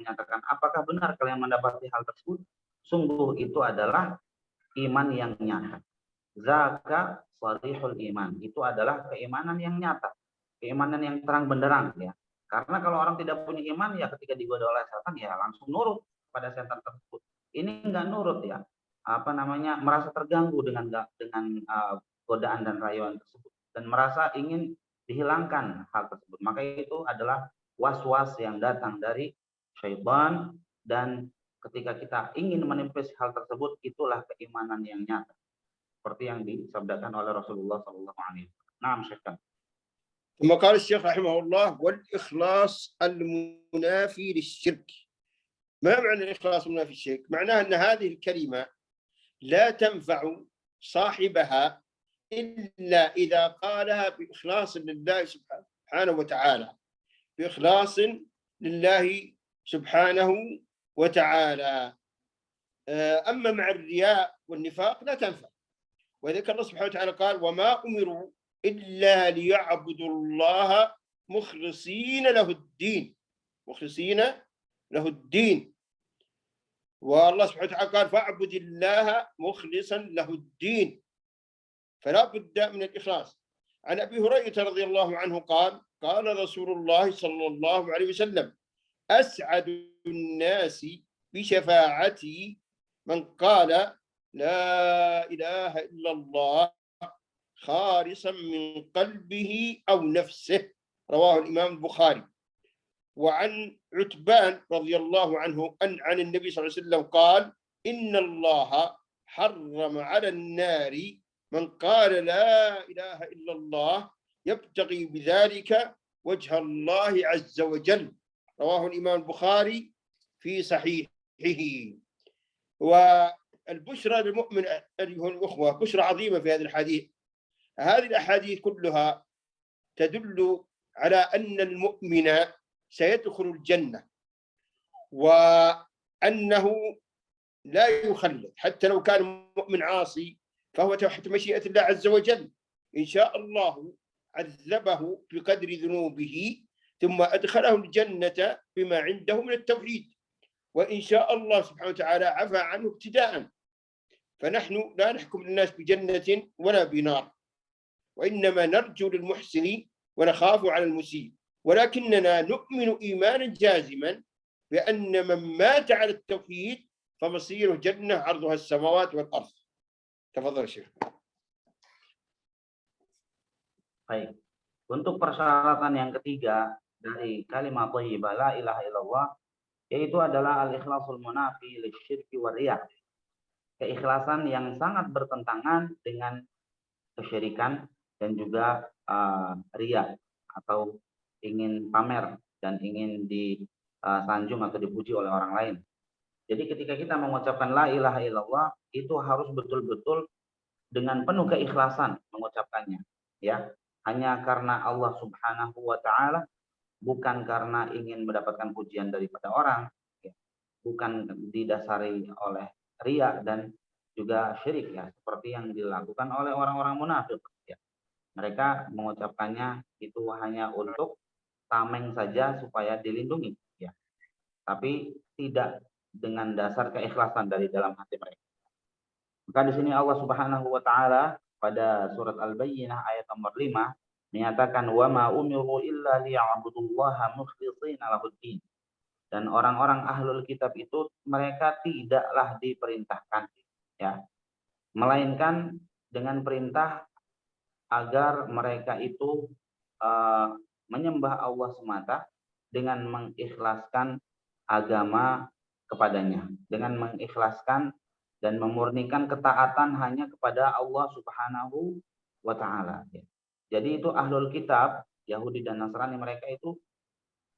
menyatakan, apakah benar kalian mendapati hal tersebut? Sungguh itu adalah iman yang nyata. Zaka sharihul iman, itu adalah keimanan yang nyata, keimanan yang terang benderang, ya. Karena kalau orang tidak punya iman, ya ketika digoda oleh setan, ya langsung nurut pada setan tersebut. Ini enggak nurut, ya, merasa terganggu dengan godaan dan rayuan tersebut dan merasa ingin dihilangkan hal tersebut. Maka itu adalah was-was yang datang dari syaitan, dan ketika kita ingin menipis hal tersebut, itulah keimanan yang nyata, seperti yang disabdakan oleh Rasulullah SAW. Naam, Syekh. ثم قال الشيخ رحمه الله: والإخلاص المنافي للشرك. ما معنى الإخلاص المنافي للشرك؟ معناه أن هذه الكلمة لا تنفع صاحبها إلا إذا قالها بإخلاص لله سبحانه وتعالى، بإخلاص لله سبحانه وتعالى. أما مع الرياء والنفاق لا تنفع. وذكر الله سبحانه وتعالى قال: وما أمروا إلا ليعبدوا الله مخلصين له الدين، مخلصين له الدين. والله سبحانه وتعالى قال: فاعبد الله مخلصا له الدين. فلا بد من الإخلاص. عن أبي هريرة رضي الله عنه قال: قال رسول الله صلى الله عليه وسلم: أسعد الناس بشفاعتي من قال لا إله إلا الله خالصا من قلبه أو نفسه. رواه الإمام البخاري. وعن عتبان رضي الله عنه عن النبي صلى الله عليه وسلم قال: إن الله حرم على النار من قال لا إله إلا الله يبتغي بذلك وجه الله عز وجل. رواه الإمام البخاري في صحيحه. والبشرى للمؤمن أيها الأخوة بشرى عظيمة في هذا الحديث. هذه الأحاديث كلها تدل على أن المؤمن سيدخل الجنة، أنه لا يخلد حتى لو كان مؤمن عاصي، فهو تحت مشيئة الله عز وجل. إن شاء الله عذبه بقدر ذنوبه ثم أدخله الجنة بما عنده من التوحيد، وإن شاء الله سبحانه وتعالى عفى عنه ابتداء. فنحن لا نحكم للناس بجنة ولا بنار، وإنما نرجو للمحسن ونخاف على المسيء، ولكننا نؤمن إيمانا جازما بأن من مات على التوحيد فمصيره جنة عرضها السماوات والأرض. تفضل شيخ. Baik. Untuk persyaratan yang ketiga dari kalimat thayyibah la ilaha illallah, yaitu adalah al-ikhlasul munafi lisyirki wa riya. Keikhlasan yang sangat bertentangan dengan kesyirikan dan juga riya atau ingin pamer dan ingin disanjung atau dipuji oleh orang lain. Jadi ketika kita mengucapkan la ilaha illallah, itu harus betul-betul dengan penuh keikhlasan mengucapkannya, ya. Hanya karena Allah Subhanahu wa taala, bukan karena ingin mendapatkan pujian daripada orang, ya. Bukan didasari oleh riya dan juga syirik, ya, seperti yang dilakukan oleh orang-orang munafik, ya. Mereka mengucapkannya itu hanya untuk tameng saja supaya dilindungi, ya. Tapi tidak dengan dasar keikhlasan dari dalam hati mereka. Maka di sini Allah Subhanahu wa taala pada surat Al-Bayyinah ayat nomor 5 menyatakan wa ma umiru illa liya'budullaha mukhlishina lahuddin. Dan orang-orang ahlul kitab itu mereka tidaklah diperintahkan, ya, melainkan dengan perintah agar mereka itu menyembah Allah semata dengan mengikhlaskan agama kepadanya, dengan mengikhlaskan dan memurnikan ketaatan hanya kepada Allah Subhanahu wa taala. Jadi itu ahlul kitab, Yahudi dan Nasrani, mereka itu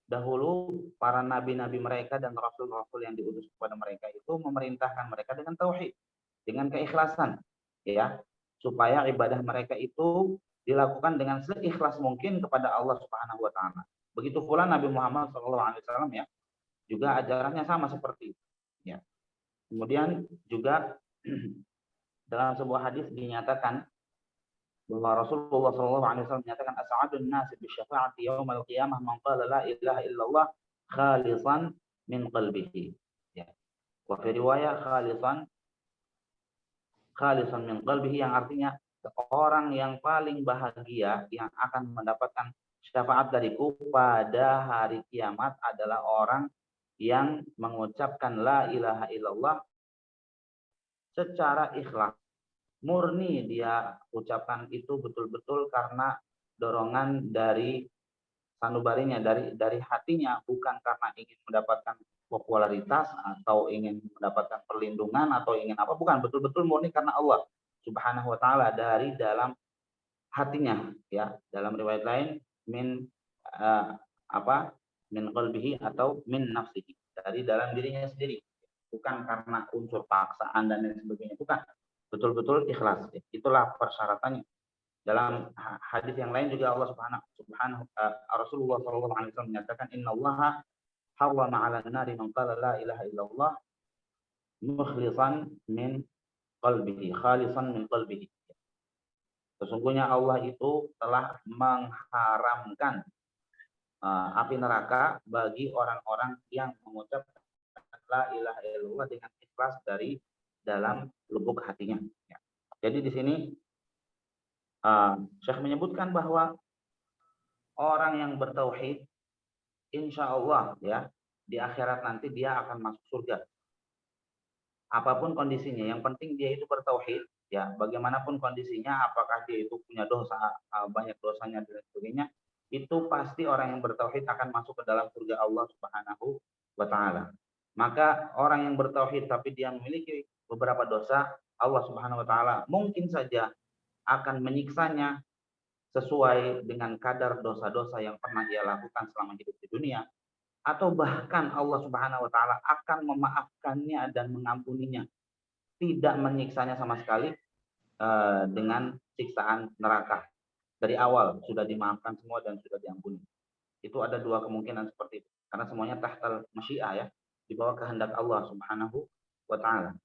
dahulu para nabi-nabi mereka dan rasul-rasul yang diutus kepada mereka itu memerintahkan mereka dengan tauhid, dengan keikhlasan, ya, supaya ibadah mereka itu dilakukan dengan seikhlas mungkin kepada Allah Subhanahu wa taala. Begitu pula Nabi Muhammad SAW, ya, juga ajarannya sama seperti itu, ya. Kemudian juga dalam sebuah hadis dinyatakan bahwa Rasulullah SAW menyatakan as'adun nasi bisyafa'ati yaumal qiyamah man qala la ilaha illallah khalisan min qalbihi, ya. Wa fi riwayah khalisan min qalbihi, yang artinya orang yang paling bahagia yang akan mendapatkan syafaat dariku pada hari kiamat adalah orang yang mengucapkan la ilaha illallah secara ikhlas, murni dia ucapkan itu betul-betul karena dorongan dari sanubarinya, dari hatinya, bukan karena ingin mendapatkan popularitas atau ingin mendapatkan perlindungan atau ingin apa, bukan, betul-betul murni karena Allah Subhanahu wa taala dari dalam hatinya, ya. Dalam riwayat lain min min qalbihi atau min nafsihi, dari dalam dirinya sendiri, bukan karena unsur paksaan dan lain sebagainya, bukan, betul-betul ikhlas. Itulah persyaratannya. Dalam hadis yang lain juga Allah Rasulullah SAW menyatakan innallaha harrama 'alan nari man qala la ilaha illallah mukhlishan min qalbihi, khalisan min qalbihi. Sesungguhnya Allah itu telah mengharamkan api neraka bagi orang-orang yang mengucapkan la ilaha illallah dengan ikhlas dari dalam lubuk hatinya, ya. Jadi di sini Syekh menyebutkan bahwa orang yang bertauhid insya Allah, ya, di akhirat nanti dia akan masuk surga. Apapun kondisinya, yang penting dia itu bertauhid, ya, bagaimanapun kondisinya, apakah dia itu punya dosa, banyak dosanya dan sebagainya, itu pasti orang yang bertauhid akan masuk ke dalam surga Allah Subhanahu wa taala. Maka orang yang bertauhid tapi dia memiliki beberapa dosa, Allah Subhanahu wa taala mungkin saja akan menyiksanya sesuai dengan kadar dosa-dosa yang pernah dia lakukan selama hidup di dunia, atau bahkan Allah Subhanahu wa taala akan memaafkannya dan mengampuninya, tidak menyiksanya sama sekali dengan siksaan neraka. Dari awal sudah dimaafkan semua dan sudah diampuni. Itu ada dua kemungkinan seperti itu. Karena semuanya tahtal masyiah, ya. di bawah kehendak Allah Subhanahu wa taala.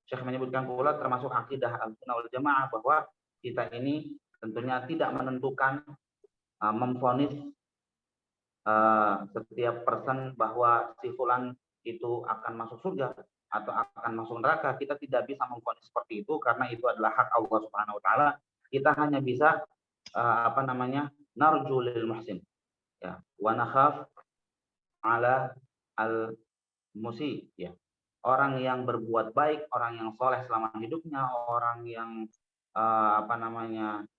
Syekh menyebutkan pula termasuk akidah Ahlussunnah wal Jamaah bahwa kita ini tentunya tidak menentukan memvonis setiap person bahwa si fulan itu akan masuk surga atau akan masuk neraka. Kita tidak bisa memvonis seperti itu karena itu adalah hak Allah Subhanahu wa taala. Kita hanya bisa narju lil muhsin, ya, wa nakhaf ala al musi, ya. Orang yang berbuat baik, orang yang soleh selama hidupnya, orang yang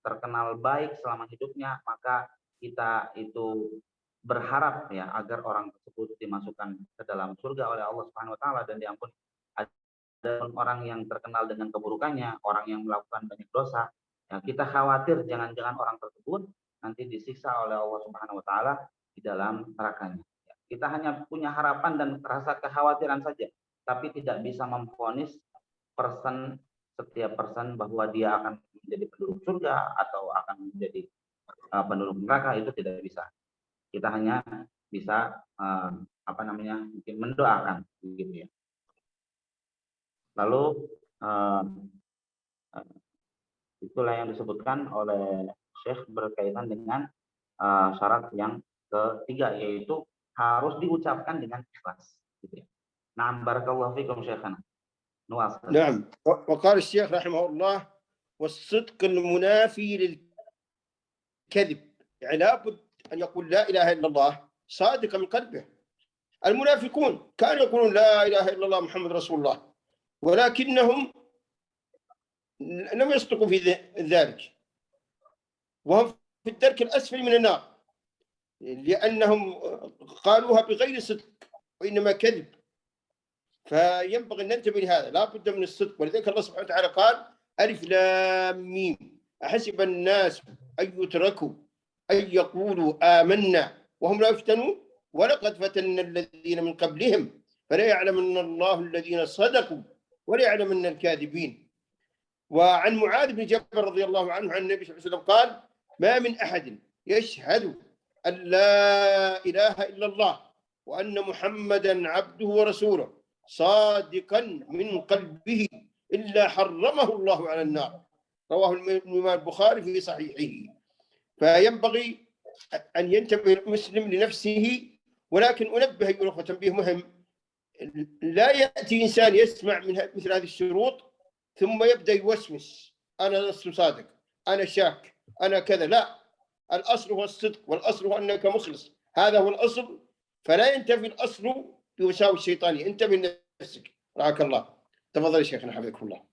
terkenal baik selama hidupnya, maka kita itu berharap, ya, agar orang tersebut dimasukkan ke dalam surga oleh Allah Subhanahu wa taala dan diampuni. Ada orang yang terkenal dengan keburukannya, orang yang melakukan banyak dosa, ya, kita khawatir jangan-jangan orang tersebut nanti disiksa oleh Allah Subhanahu wa taala di dalam nerakanya. Ya, kita hanya punya harapan dan rasa kekhawatiran saja, tapi tidak bisa memvonis setiap person bahwa dia akan menjadi penduduk surga atau akan menjadi penduduk neraka, itu tidak bisa. Kita hanya bisa mungkin mendoakan, begitu, ya. Lalu itulah yang disebutkan oleh Syekh berkaitan dengan syarat yang ketiga, yaitu harus diucapkan dengan ikhlas, gitu, ya. Na'am, barakallahu fikum Syekhana. Nuwasil. نعم. وقال الشيخ رحمه الله: والصدق المنافي للكذب، يعني لابد أن يقول لا إله إلا الله صادقا من قلبه. المنافقون كانوا يقولون لا إله إلا الله محمد رسول الله، ولكنهم لم يصدقوا في ذلك، وهم في الدرك الأسفل من النار، لأنهم قالوها بغير صدق وإنما كذب. فينبغي أن ننتبه لهذا، لا بد من الصدق. ولذلك الله سبحانه وتعالى قال: ألف لام ميم أحسب الناس أن يتركوا أن يقولوا آمنا وهم لا يفتنون ولقد فتنا الذين من قبلهم فليعلمن الله الذين صدقوا وليعلمن الكاذبين. وعن معاذ بن جبل رضي الله عنه عن النبي صلى الله عليه وسلم قال: ما من أحد يشهد أن لا إله إلا الله وأن محمدا عبده ورسوله صادقا من قلبه إلا حرمه الله على النار. رواه الإمام البخاري في صحيحه. فينبغي أن ينتبه المسلم لنفسه. ولكن أنبه أيها الأخوة تنبيه مهم: لا يأتي إنسان يسمع من مثل هذه الشروط ثم يبدأ يوسوس: أنا لست صادق، أنا شاك، أنا كذا. لا، الأصل هو الصدق، والأصل هو أنك مخلص، هذا هو الأصل. فلا ينتفي الأصل بوساوس الشيطاني. انتبه لنفسك، رعاك الله. تفضل يا شيخنا حفظكم الله.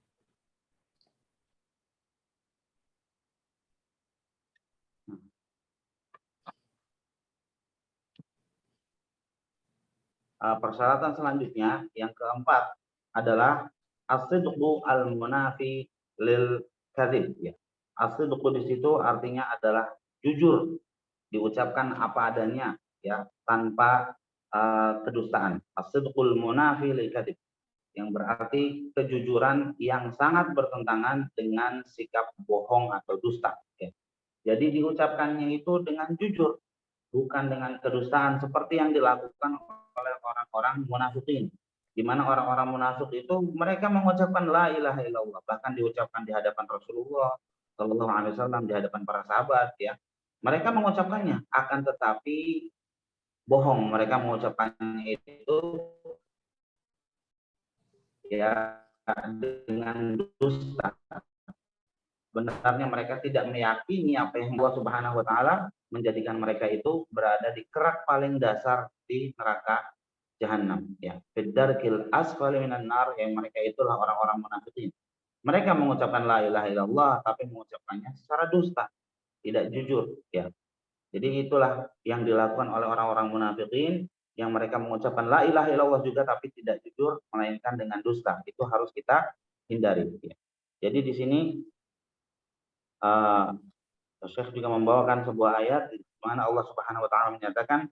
Persyaratan selanjutnya yang keempat adalah as-sidqu al-munafi lil kadzib, ya. As-sidqu di situ artinya adalah jujur, diucapkan apa adanya, ya, tanpa kedustaan. As-sidqul munafi lil kadzib, yang berarti kejujuran yang sangat bertentangan dengan sikap bohong atau dusta, ya. Jadi diucapkannya itu dengan jujur, bukan dengan kedustaan seperti yang dilakukan oleh orang-orang munafikin, di mana orang-orang munafik itu mereka mengucapkan la ilaha illallah, bahkan diucapkan di hadapan Rasulullah Shallallahu Alaihi Wasallam, di hadapan para sahabat, ya. Mereka mengucapkannya, akan tetapi bohong. Mereka mengucapkannya itu, ya, dengan dusta. Sebenarnya mereka tidak meyakini apa yang Allah Subhanahu wa taala menjadikan mereka itu berada di kerak paling dasar di neraka Jahanam, ya. Fidarkil asfali minan nar, yang mereka itulah orang-orang munafikin. Mereka mengucapkan la ilaha illallah tapi mengucapkannya secara dusta, tidak jujur, ya. Jadi itulah yang dilakukan oleh orang-orang munafikin, yang mereka mengucapkan la ilaha illallah juga tapi tidak jujur, melainkan dengan dusta. Itu harus kita hindari, ya. Jadi di sini Syekh juga membawakan sebuah ayat di mana Allah Subhanahu wa taala menyatakan: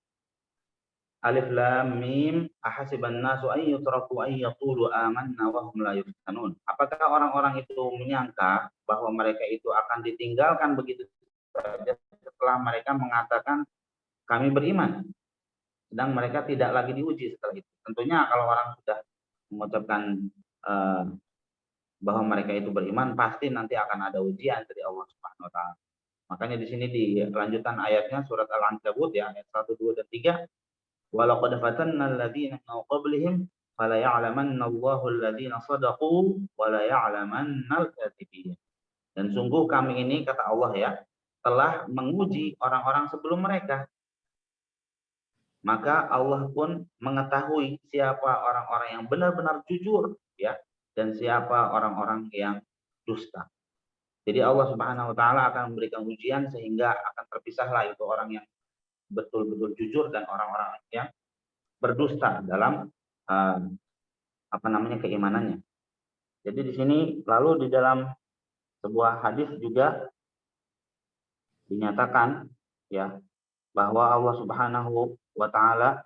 Alif lam mim ahasiban nasu ay yutraku ay yaqulu amanna wa hum la yuftanun. Apakah orang-orang itu menyangka bahwa mereka itu akan ditinggalkan begitu saja setelah mereka mengatakan kami beriman, sedang mereka tidak lagi diuji setelah itu. Tentunya kalau orang sudah mengucapkan bahwa mereka itu beriman, pasti nanti akan ada ujian dari Allah Subhanahu wa taala. Makanya di sini di lanjutan ayatnya surat Al-Ankabut ya ayat 1, 2 dan 3, walaqad fatanna alladziina min qablihim fala ya'lamanna Allahu alladziina shadaqu wa la ya'lamanna al-kadzibin. Dan sungguh kami ini, kata Allah ya, telah menguji orang-orang sebelum mereka. Maka Allah pun mengetahui siapa orang-orang yang benar-benar jujur ya, dan siapa orang-orang yang dusta. Jadi Allah Subhanahu wa taala akan memberikan ujian sehingga akan terpisahlah itu orang yang betul-betul jujur dan orang-orang yang berdusta dalam keimanannya. Jadi di sini lalu di dalam sebuah hadis juga dinyatakan ya bahwa Allah Subhanahu wa taala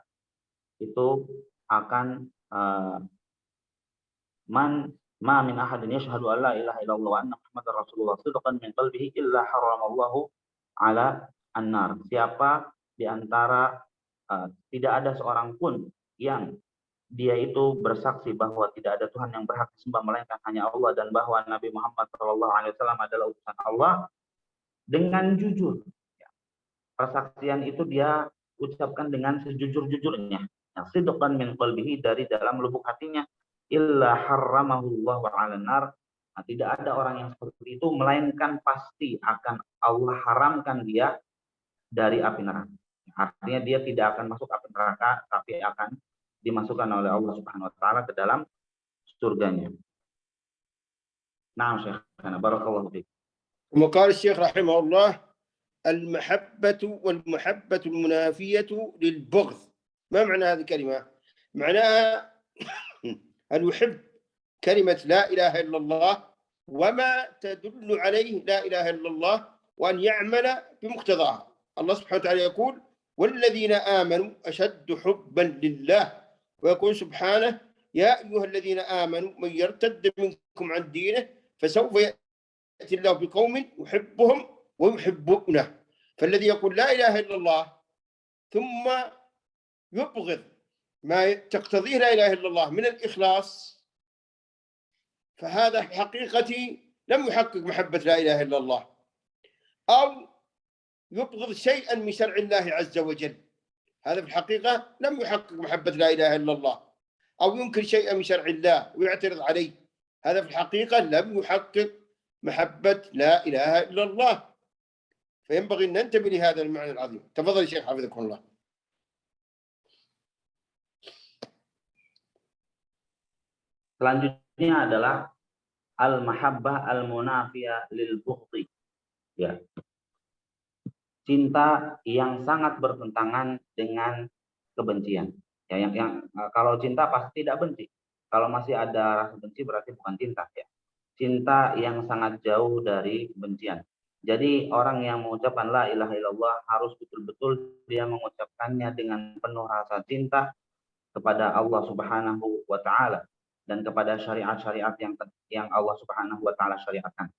itu akan ma min ahadin yashhadu an la ilaha illallah wa anna muhammadar rasulullah sidqan min qalbihi illa haramallahu ala an-nar. Siapa di antara tidak ada seorang pun yang dia itu bersaksi bahwa tidak ada Tuhan yang berhak disembah melainkan hanya Allah dan bahwa Nabi Muhammad SAW adalah utusan Allah dengan jujur. Persaksian itu dia ucapkan dengan sejujur-jujurnya. Yang sidqan min qalbihi, dari dalam lubuk hatinya, illa harramahullah wa 'alan nar. Nah, tidak ada orang yang seperti itu melainkan pasti akan Allah haramkan dia dari api neraka. Artinya dia tidak akan masuk api neraka, tapi akan dimasukkan oleh Allah Subhanahu wa taala ke dalam surganya. Nah, Syekh, barakallahu fiik. وقال الشيخ رحمه الله: المحبة والمحبة المنافية للبغض. ما معنى هذه الكلمة؟ معناها أن يحب كلمة لا إله إلا الله وما تدل عليه لا إله إلا الله، وأن يعمل بمقتضاها. الله سبحانه وتعالى يقول: والذين آمنوا أشد حبا لله، ويقول سبحانه: يا أيها الذين آمنوا من يرتد منكم عن دينه فسوف يأتي الله بقوم يحبهم ويحبونه. فالذي يقول لا إله إلا الله ثم يبغض ما تقتضيه لا إله إلا الله من الإخلاص، فهذا في حقيقة لم يحقق محبة لا إله إلا الله، أو يبغض شيئا من شرع الله عز وجل، هذا في الحقيقة لم يحقق محبة لا إله إلا الله، أو ينكر شيئا من شرع الله ويعترض عليه، هذا في الحقيقة لم يحقق محبة لا إله إلا الله. فينبغي أن ننتبه لهذا المعنى العظيم. تفضل يا شيخ حفظكم الله. Selanjutnya adalah al-mahabbah al-munafiyah lil bughdi. Ya. Cinta yang sangat bertentangan dengan kebencian. Ya, yang kalau cinta pasti tidak benci. Kalau masih ada rasa benci berarti bukan cinta ya. Cinta yang sangat jauh dari kebencian. Jadi orang yang mengucapkan la ilaha illallah harus betul-betul dia mengucapkannya dengan penuh rasa cinta kepada Allah Subhanahu wa taala dan kepada syariat-syariat yang Allah Subhanahu wa taala syariatkan.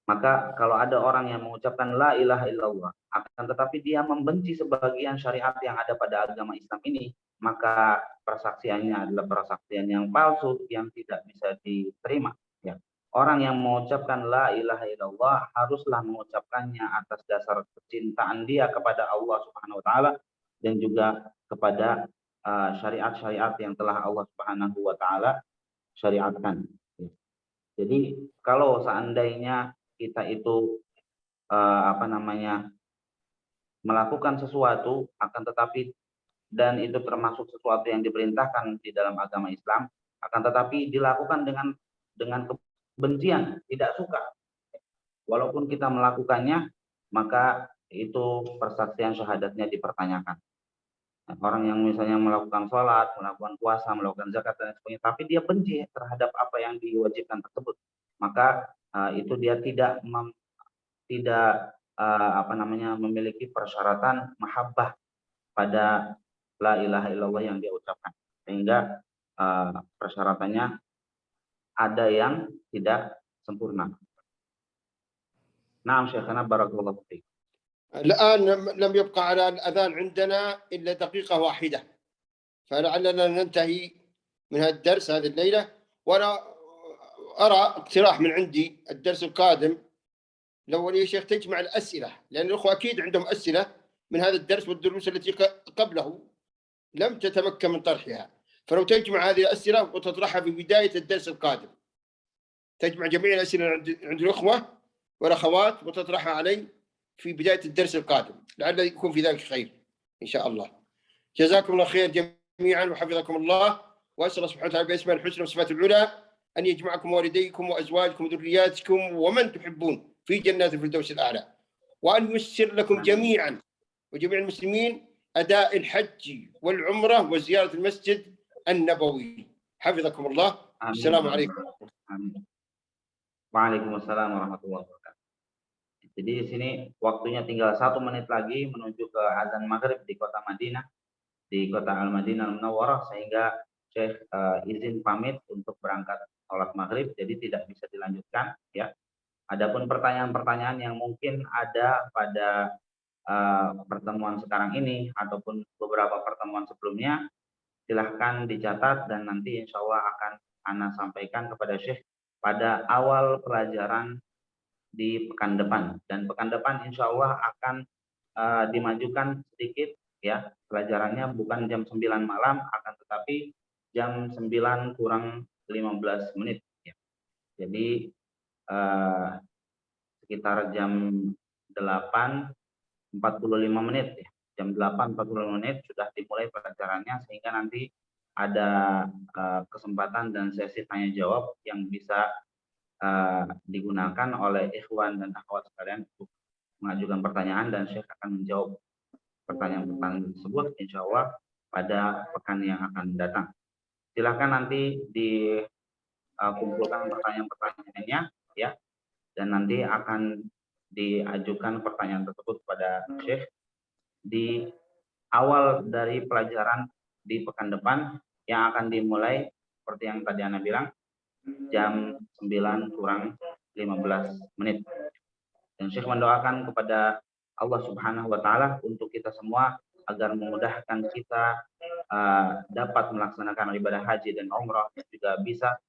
Maka kalau ada orang yang mengucapkan la ilaha illallah akan tetapi dia membenci sebagian syariat yang ada pada agama Islam ini, maka persaksiannya adalah persaksian yang palsu yang tidak bisa diterima ya. Orang yang mengucapkan la ilaha illallah haruslah mengucapkannya atas dasar kecintaan dia kepada Allah Subhanahu wa taala dan juga kepada syariat-syariat yang telah Allah Subhanahu wa taala syariatkan. Jadi kalau seandainya kita itu melakukan sesuatu akan tetapi dan itu termasuk sesuatu yang diperintahkan di dalam agama Islam, akan tetapi dilakukan dengan kebencian, tidak suka. Walaupun kita melakukannya, maka itu persaksian syahadatnya dipertanyakan. Orang yang misalnya melakukan sholat, melakukan puasa, melakukan zakat dan sebagainya, tapi dia benci terhadap apa yang diwajibkan tersebut, maka itu dia tidak memiliki persyaratan mahabbah pada la ilaha illallah yang dia ucapkan, sehingga persyaratannya ada yang tidak sempurna. Naam Syekhana barakallahu fiik. الآن لم يبقى على الأذان عندنا إلا دقيقة واحدة، فلعلنا ننتهي من هذا الدرس هذه الليلة. وأنا أرى اقتراح من عندي الدرس القادم لو يا شيخ تجمع الأسئلة، لأن الأخوة أكيد عندهم أسئلة من هذا الدرس والدروس التي قبله لم تتمكن من طرحها، فلو تجمع هذه الأسئلة وتطرحها في بداية الدرس القادم، تجمع جميع الأسئلة عند الأخوة والأخوات وتطرحها علي في بداية الدرس القادم، لعل يكون في ذلك خير إن شاء الله. جزاكم الله خير جميعا وحفظكم الله، وأسأل الله سبحانه وتعالى بأسماء الحسنى وصفات العلى أن يجمعكم والديكم وأزواجكم وذرياتكم ومن تحبون في جنات الفردوس الأعلى، وأن ييسر لكم جميعا وجميع المسلمين أداء الحج والعمرة وزيارة المسجد النبوي. حفظكم الله. السلام عليكم. Waalaikumsalam warahmatullahi wabarakatuh. Jadi di sini waktunya tinggal 1 menit lagi menuju ke azan maghrib di kota Madinah, di kota Al-Madinah Al-Munawwarah, sehingga Syekh izin pamit untuk berangkat sholat maghrib, jadi tidak bisa dilanjutkan ya. Adapun pertanyaan-pertanyaan yang mungkin ada pada pertemuan sekarang ini ataupun beberapa pertemuan sebelumnya, silahkan dicatat dan nanti insya Allah akan Ana sampaikan kepada Syekh pada awal pelajaran di pekan depan. Dan pekan depan insya Allah akan dimajukan sedikit ya, pelajarannya bukan jam 9 malam, akan tetapi jam 9 kurang 15 menit ya. Jadi sekitar jam 8.45 menit ya. Jam 8.45 menit sudah dimulai pelajarannya, sehingga nanti ada kesempatan dan sesi tanya jawab yang bisa digunakan oleh ikhwan dan akhwat sekalian untuk mengajukan pertanyaan, dan Syekh akan menjawab pertanyaan-pertanyaan tersebut insya Allah pada pekan yang akan datang. Silahkan nanti dikumpulkan pertanyaan-pertanyaannya ya, dan nanti akan diajukan pertanyaan tersebut kepada Syekh di awal dari pelajaran di pekan depan yang akan dimulai seperti yang tadi Ana bilang jam 9 kurang 15 menit. Dan Syekh mendoakan kepada Allah Subhanahu wa taala untuk kita semua agar memudahkan kita dapat melaksanakan ibadah haji dan umrah, juga bisa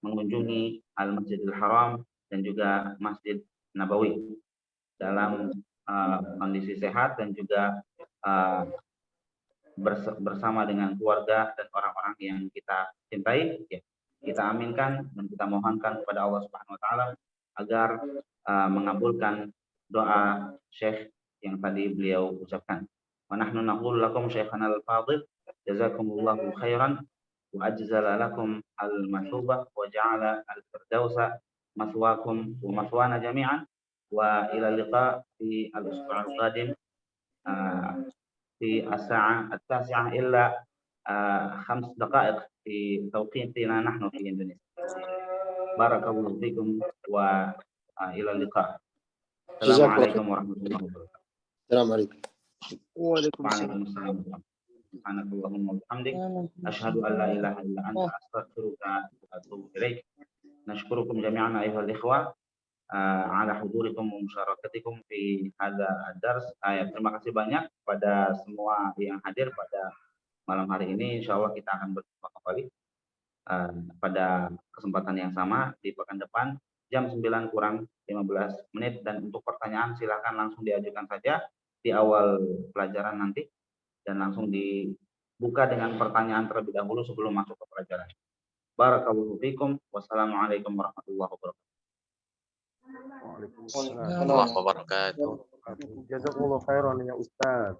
mengunjungi Al-Masjidil Haram dan juga Masjid Nabawi dalam kondisi sehat dan juga bersama dengan keluarga dan orang-orang yang kita cintai ya. Kita aminkan dan kita mohonkan kepada Allah Subhanahu wa taala agar mengabulkan doa Syekh yang tadi beliau ucapkan. Wa nahnu naqulu lakum syekhana al-fadil jazakumullahu khairan wa ajzala lakum al-mathubah wa ja'ala al-firdausa maswaakum wa maswana jami'an wa ila liqa fi al-usbu' al-qadim في الساعة 9 إلا 5 دقائق في توقيتنا نحن في إندونيسيا. بارك الله فيكم وإلى اللقاء. السلام عليكم ورحمة الله وبركاته. السلام عليكم. وعليكم وعليكم السلام. سبحانك اللهم وبحمدك أشهد أن لا إله إلا أنت أستغفرك وأتوب إليك. نشكركم جميعا أيها الإخوة ala hudurikum wa musyarakatikum fi hadza ad-dars. Terima kasih banyak pada semua yang hadir pada malam hari ini. Insyaallah kita akan berjumpa kembali pada kesempatan yang sama di pekan depan jam 9 kurang 15 menit, dan untuk pertanyaan silakan langsung diajukan saja di awal pelajaran nanti dan langsung dibuka dengan pertanyaan terlebih dahulu sebelum masuk ke pelajaran. Barakallahu fikum. Wassalamualaikum warahmatullahi wabarakatuh. Waalaikumsalam warahmatullahi wabarakatuh. Jazakumullah khairan ya Ustaz.